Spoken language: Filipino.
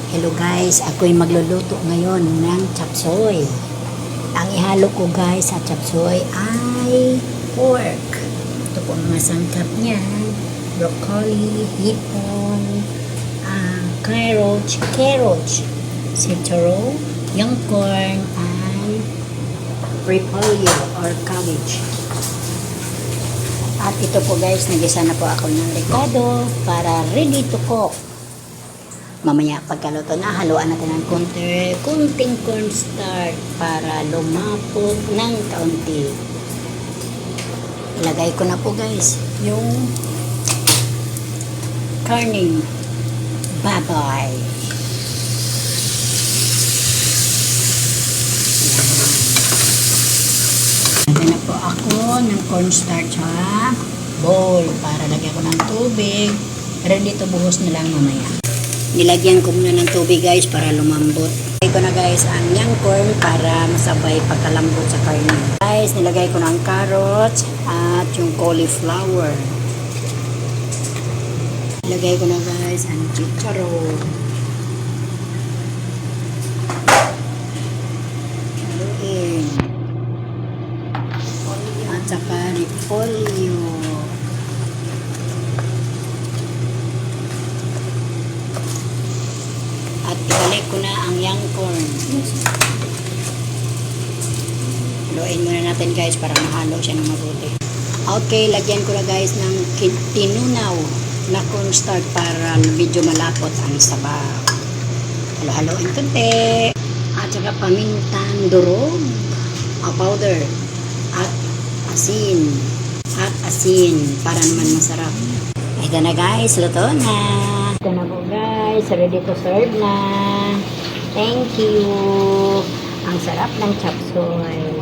Hello guys, ako'y magluluto ngayon ng chapsoy. Ang ihalo ko guys sa chapsoy ay pork. Ito po ang mga sangkap niya. Broccoli, hipon, carrots, citro, young corn, and repolyo or cabbage. At ito po guys, nagisa na po ako ng ricado para ready to cook. Mamaya pagkaluto na, haluan natin ng kunting cornstarch para lumapot ng kaunti. Ilagay ko na po guys yung karning baboy. Lagyan na po ako ng cornstarch sa bowl para lagyan ko ng tubig. Ready to buhos na lang mamaya. Nilagyan ko muna ng tubig guys para lumambot. Nilagay ko na guys ang young corn para masabay pagkalambot sa karne. Guys, nilagay ko na ang carrots at yung cauliflower. Nilagay ko na guys ang chicharon. Haluin. At saka repolyo. At ibalik ko na ang young corn. Haluin muna natin guys para mahalo siya ng mabuti. Okay, lagyan ko na guys ng tinunaw na cornstarch para medyo malapot ang sabaw. Halo-haloin konti. At saka pamintang durog, powder, at asin. Para naman masarap. Ito na guys, luto na. Ito na po guys, ready to serve na. Thank you. Ang sarap ng chapsoy.